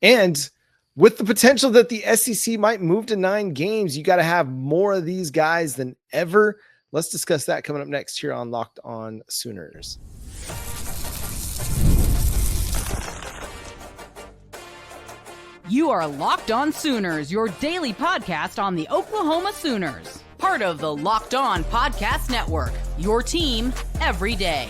And with the potential that the SEC might move to 9 games, you got to have more of these guys than ever. Let's discuss that coming up next here on Locked On Sooners. You are Locked On Sooners, your daily podcast on the Oklahoma Sooners. Part of the Locked On Podcast Network, your team every day.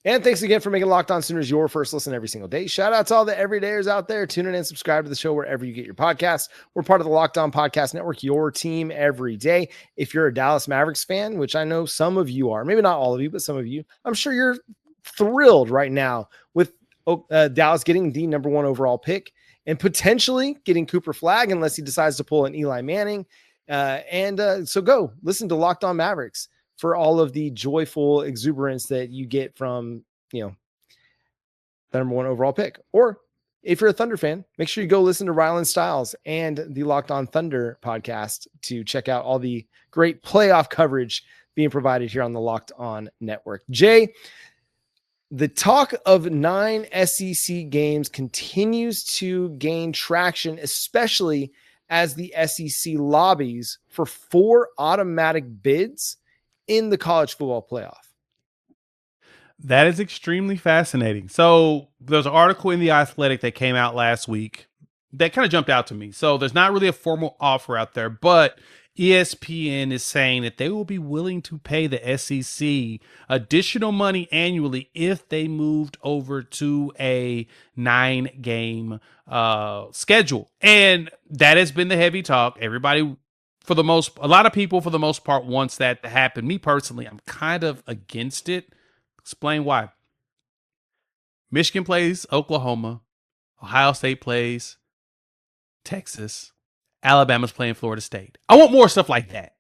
And thanks again for making Locked On Sooners your first listen every single day. Shout out to all the everydayers out there. Tune in and subscribe to the show wherever you get your podcasts. We're part of the Locked On Podcast Network, your team every day. If you're a Dallas Mavericks fan, which I know some of you are, maybe not all of you, but some of you, I'm sure you're thrilled right now with Dallas getting the number 1 overall pick and potentially getting Cooper Flagg unless he decides to pull an Eli Manning. So go listen to Locked On Mavericks for all of the joyful exuberance that you get from, the number 1 overall pick. Or if you're a Thunder fan, make sure you go listen to Ryland Styles and the Locked On Thunder podcast to check out all the great playoff coverage being provided here on the Locked On Network. Jay, the talk of 9 SEC games continues to gain traction, especially as the SEC lobbies for 4 automatic bids in the college football playoff. That is extremely fascinating. So there's an article in The Athletic that came out last week that kind of jumped out to me. So there's not really a formal offer out there, but ESPN is saying that they will be willing to pay the SEC additional money annually if they moved over to a 9-game schedule. And that has been the heavy talk. Everybody, a lot of people, for the most part, wants that to happen. Me personally, I'm kind of against it. Explain why. Michigan plays Oklahoma. Ohio State plays Texas. Alabama's playing Florida State. I want more stuff like that.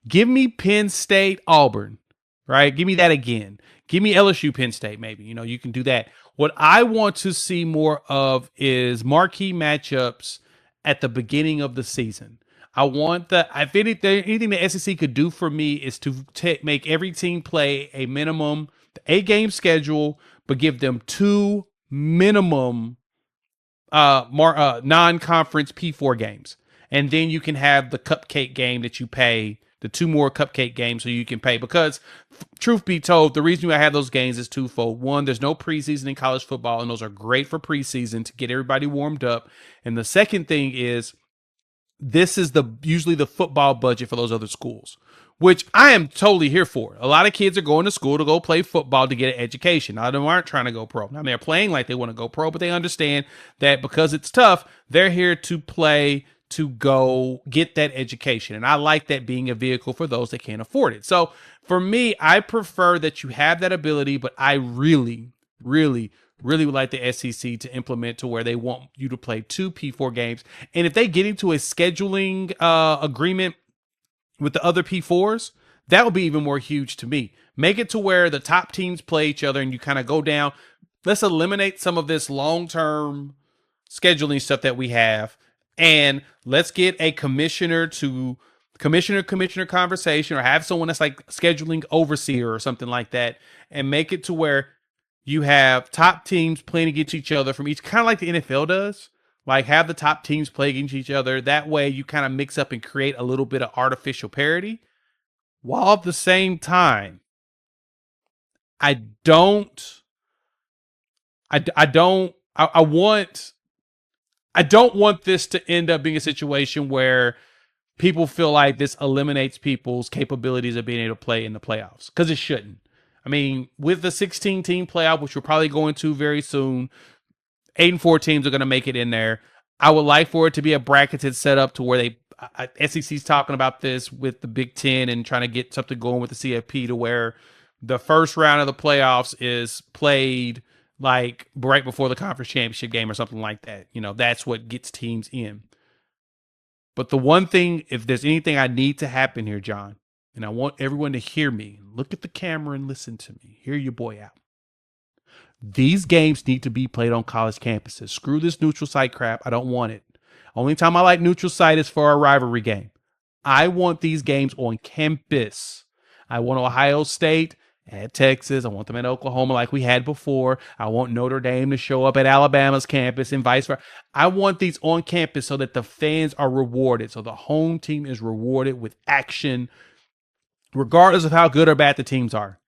Give me Penn State, Auburn, right? Give me that again. Give me LSU, Penn State, maybe. You can do that. What I want to see more of is marquee matchups at the beginning of the season. I want if anything the SEC could do for me is to make every team play a minimum 8-game schedule, but give them 2 minimum non-conference P4 games. And then you can have the cupcake game that you pay, the 2 more cupcake games so you can pay. Because truth be told, the reason I have those games is twofold. One, there's no preseason in college football, and those are great for preseason to get everybody warmed up. And the second thing is, this is usually the football budget for those other schools, which I am totally here for. A lot of kids are going to school to go play football to get an education. Now, they aren't trying to go pro. Now, they're playing like they want to go pro, but they understand that because it's tough, they're here to play to go get that education. And I like that being a vehicle for those that can't afford it. So for me, I prefer that you have that ability, but I really, really, really would like the SEC to implement to where they want you to play 2 P4 games. And if they get into a scheduling agreement with the other P4s, that would be even more huge to me. Make it to where the top teams play each other and you kind of go down. Let's eliminate some of this long-term scheduling stuff that we have. And let's get a commissioner conversation, or have someone that's like scheduling overseer or something like that, and make it to where you have top teams playing against each other from each, kind of like the NFL does. Like, have the top teams play against each other. That way you kind of mix up and create a little bit of artificial parity, while at the same time, I don't want this to end up being a situation where people feel like this eliminates people's capabilities of being able to play in the playoffs, because it shouldn't. I mean, with the 16-team playoff, which we're probably going to very soon, 8 and 4 teams are going to make it in there. I would like for it to be a bracketed setup to where SEC's talking about this with the Big Ten and trying to get something going with the CFP to where the first round of the playoffs is played like right before the conference championship game or something like that. That's what gets teams in. But the one thing, if there's anything I need to happen here, John, and I want everyone to hear me, look at the camera and listen to me. Hear your boy out. These games need to be played on college campuses. Screw this neutral site crap. I don't want it. Only time I like neutral site is for a rivalry game. I want these games on campus. I want Ohio State at Texas. I want them at Oklahoma like we had before. I want Notre Dame to show up at Alabama's campus and vice versa. I want these on campus so that the fans are rewarded. So the home team is rewarded with action, regardless of how good or bad the teams are.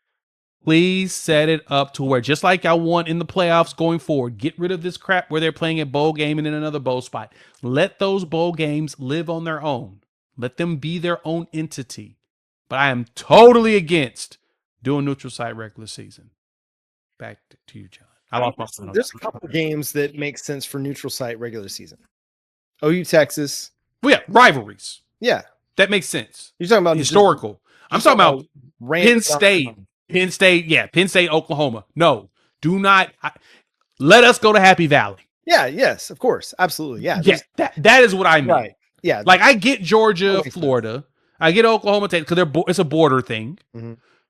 Please set it up to where, just like I want in the playoffs going forward, get rid of this crap where they're playing a bowl game and then another bowl spot. Let those bowl games live on their own. Let them be their own entity. But I am totally against doing neutral site regular season. Back to you, John. I lost my phone. There's a couple games that make sense for neutral site regular season. OU Texas. Well, yeah, rivalries. Yeah. That makes sense. You're talking about historical. I'm talking about Penn State. Penn State, Oklahoma. No, do not. Let us go to Happy Valley. Yeah, yes, of course. Absolutely. Yeah. That is what I mean. Right. Yeah. Like, I get Georgia, Florida. I get Oklahoma, because it's a border thing,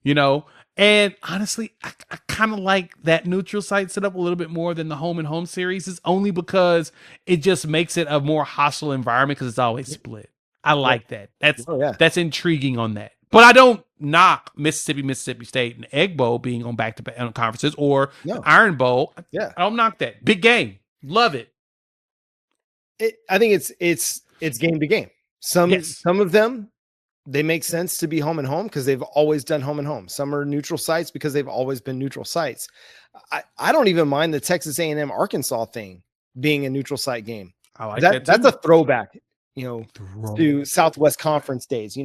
you know. And honestly, I kind of like that neutral site set up a little bit more than the home and home series, is only because it just makes it a more hostile environment because it's always split. I like that. That's intriguing on that. But I don't knock Mississippi State and Egg Bowl being on back-to-back conferences, or Iron Bowl. Yeah, I don't knock that. Big game, love it. I think it's game to game. Some of them, they make sense to be home and home because they've always done home and home. Some are neutral sites because they've always been neutral sites. I don't even mind the Texas A&M Arkansas thing being a neutral site game. I like that. That's a throwback, to Southwest Conference days,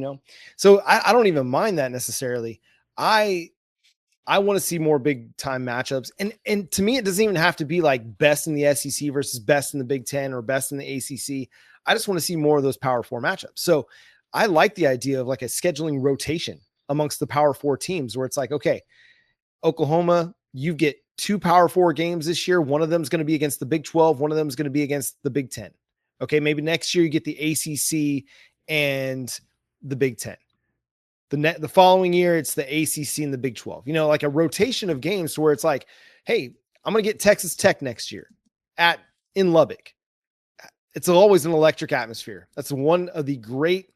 So I don't even mind that necessarily. I want to see more big time matchups. And to me, it doesn't even have to be like best in the SEC versus best in the Big Ten or best in the ACC. I just want to see more of those Power 4 matchups. So I like the idea of like a scheduling rotation amongst the Power 4 teams where it's like, okay, Oklahoma, you get 2 Power 4 games this year. One of them is going to be against the Big 12. One of them is going to be against the Big 10. Okay, maybe next year you get the ACC and the Big 10. The following year, it's the ACC and the Big 12. Like a rotation of games to where it's like, hey, I'm going to get Texas Tech next year in Lubbock. It's always an electric atmosphere. That's one of the great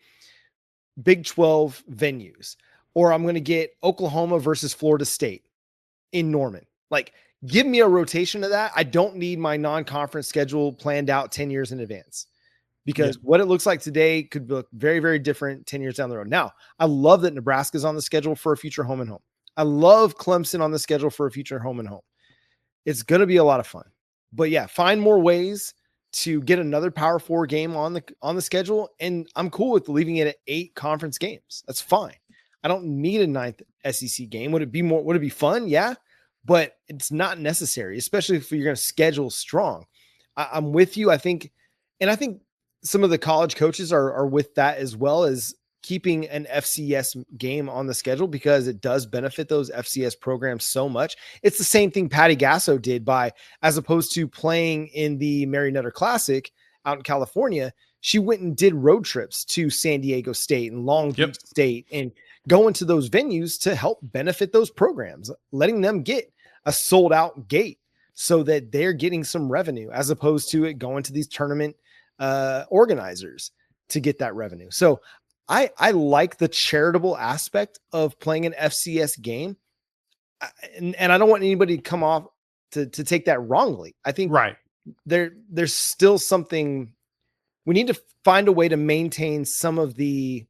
Big 12 venues. Or I'm going to get Oklahoma versus Florida State in Norman. Like, give me a rotation of that. I don't need my non-conference schedule planned out 10 years in advance, because what it looks like today could look very, very different 10 years down the road. Now, I love that Nebraska's on the schedule for a future home and home. I love Clemson on the schedule for a future home and home. It's going to be a lot of fun. But yeah, find more ways to get another Power 4 game on the schedule. And I'm cool with leaving it at 8 conference games. That's fine. I don't need a 9th SEC game. Would it be fun? Yeah. But it's not necessary, especially if you're going to schedule strong. I'm with you. I think some of the college coaches are with that, as well as keeping an FCS game on the schedule, because it does benefit those FCS programs so much. It's the same thing Patty Gasso did as opposed to playing in the Mary Nutter Classic out in California. She went and did road trips to San Diego State and Long Beach State and going to those venues to help benefit those programs, letting them get a sold out gate so that they're getting some revenue, as opposed to it going to these tournament organizers to get that revenue. So I like the charitable aspect of playing an FCS game. And I don't want anybody to come off to take that wrongly. I think there's still something. We need to find a way to maintain some of the,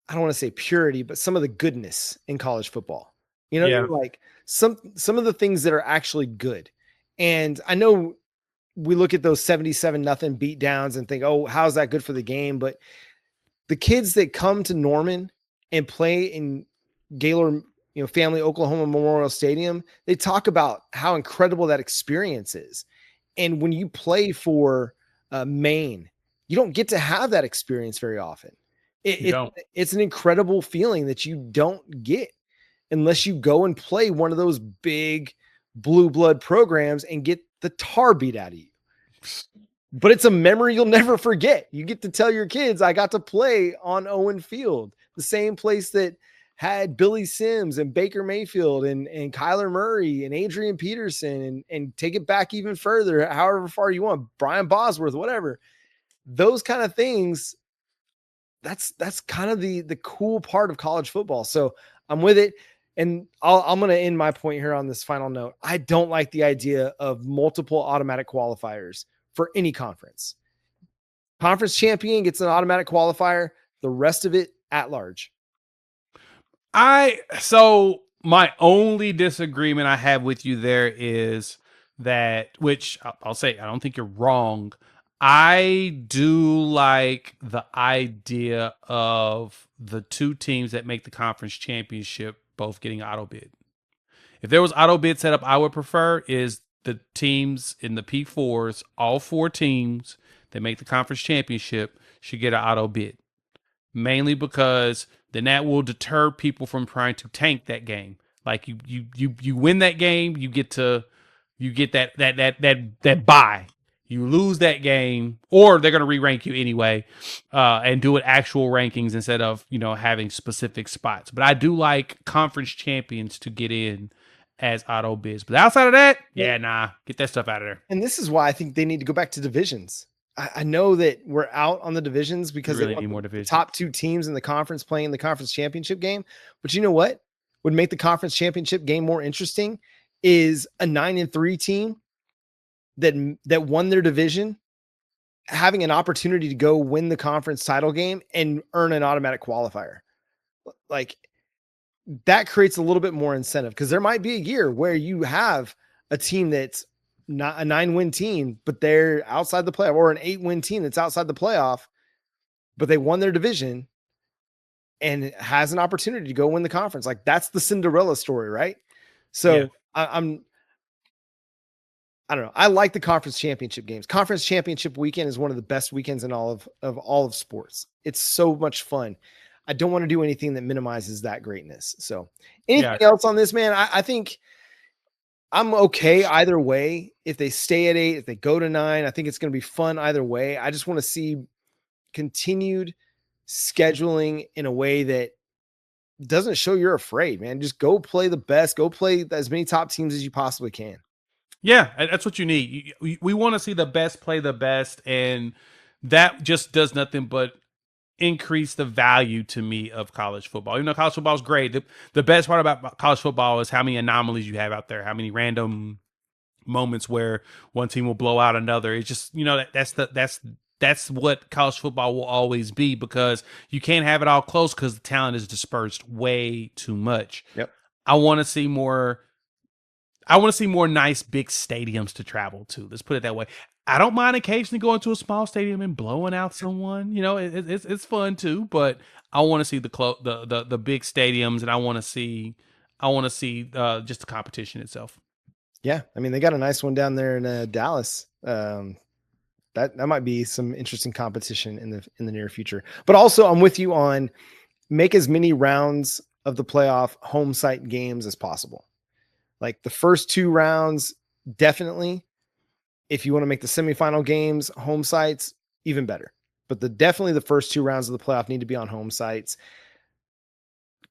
I don't want to say purity, but some of the goodness in college football, like some of the things that are actually good. And I know we look at those 77-0 beat downs and think, oh, how's that good for the game? But the kids that come to Norman and play in Gaylord, Family Oklahoma Memorial Stadium, they talk about how incredible that experience is. And when you play for Maine, you don't get to have that experience very often. It's an incredible feeling that you don't get unless you go and play one of those big blue blood programs and get the tar beat out of you. But it's a memory you'll never forget. You get to tell your kids, I got to play on Owen Field, the same place that had Billy Sims and Baker Mayfield and Kyler Murray and Adrian Peterson, and take it back even further, however far you want, Brian Bosworth, whatever. Those kind of things, that's kind of the cool part of college football. So I'm with it. And I'm going to end my point here on this final note. I don't like the idea of multiple automatic qualifiers for any conference. Conference champion gets an automatic qualifier, the rest of it at large. So my only disagreement I have with you there is that, which I'll say, I don't think you're wrong. I do like the idea of the two teams that make the conference championship both getting auto bid. If there was auto bid set up, I would prefer is the teams in the P4s, all four teams that make the conference championship should get an auto bid. Mainly because then that will deter people from trying to tank that game. Like you win that game, you get that bye. You lose that game, or they're going to re-rank you anyway, and do it actual rankings instead of having specific spots. But I do like conference champions to get in as auto bids. But outside of that, get that stuff out of there. And this is why I think they need to go back to divisions. I know that we're out on the divisions because Really they need want more the divisions. top two teams in the conference playing the conference championship game. But you know what would make the conference championship game more interesting is a 9-3 team that won their division having an opportunity to go win the conference title game and earn an automatic qualifier. Like, that creates a little bit more incentive, because there might be a year where you have a team that's not a 9-win team, but they're outside the playoff, or an 8-win team that's outside the playoff, but they won their division and has an opportunity to go win the conference. Like, that's the Cinderella story, right? So Yeah. I don't know. I like the conference championship games. Conference championship weekend is one of the best weekends in all of sports. It's so much fun. I don't want to do anything that minimizes that greatness. So anything else on this, man? I think I'm okay either way. If they stay at 8, if they go to 9, I think it's going to be fun either way. I just want to see continued scheduling in a way that doesn't show you're afraid, man. Just go play the best. Go play as many top teams as you possibly can. Yeah, that's what you need. We want to see the best play the best, and that just does nothing but increase the value to me of college football. Even though college football is great, the best part about college football is how many anomalies you have out there, how many random moments where one team will blow out another. It's just, that's what college football will always be, because you can't have it all close because the talent is dispersed way too much. Yep. I want to see more nice big stadiums to travel to. Let's put it that way. I don't mind occasionally going to a small stadium and blowing out someone. It's fun too, but I want to see the big stadiums, and I want to see just the competition itself. Yeah, I mean, they got a nice one down there in Dallas. That might be some interesting competition in the near future. But also, I'm with you on make as many rounds of the playoff home site games as possible. Like the first 2 rounds, definitely. If you want to make the semifinal games home sites, even better. But definitely the first 2 rounds of the playoff need to be on home sites.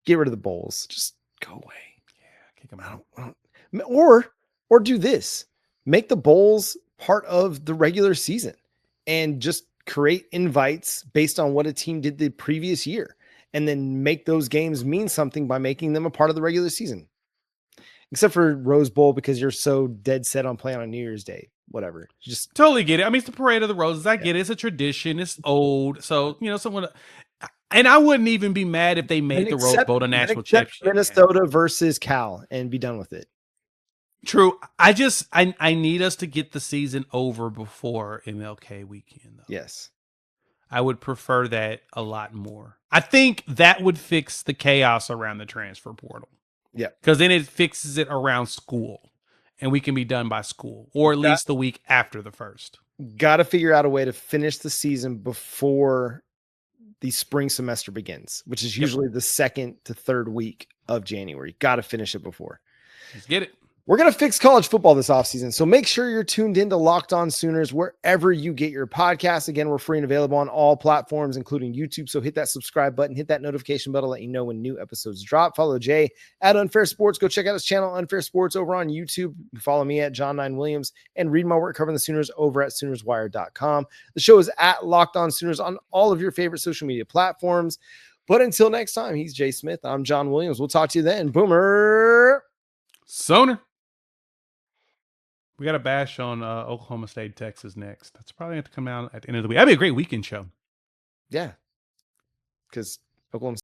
Get rid of the bowls. Just go away. Yeah, kick them out. Or do this. Make the bowls part of the regular season and just create invites based on what a team did the previous year, and then make those games mean something by making them a part of the regular season. Except for Rose Bowl, because you're so dead set on playing on New Year's Day. Whatever. Just totally get it. I mean, it's the Parade of the Roses. I get it. It's a tradition. It's old. So, someone, and I wouldn't even be mad if they made the Rose Bowl a national championship. Minnesota versus Cal and be done with it. True. I need us to get the season over before MLK weekend, though. Yes. I would prefer that a lot more. I think that would fix the chaos around the transfer portal. Yeah. Because then it fixes it around school, and we can be done by school, or at least the week after the first. Got to figure out a way to finish the season before the spring semester begins, which is usually the 2nd to 3rd week of January. Got to finish it before. Let's get it. We're going to fix college football this offseason, so make sure you're tuned into Locked On Sooners wherever you get your podcasts. Again, we're free and available on all platforms, including YouTube, so hit that subscribe button, hit that notification bell to let you know when new episodes drop. Follow Jay at Unfair Sports. Go check out his channel, Unfair Sports, over on YouTube. You can follow me at John9Williams and read my work covering the Sooners over at SoonersWire.com. The show is at Locked On Sooners on all of your favorite social media platforms. But until next time, he's Jay Smith. I'm John Williams. We'll talk to you then. Boomer Sooner. We got a bash on Oklahoma State, Texas next. That's probably going to come out at the end of the week. That'd be a great weekend show. Yeah. Because Oklahoma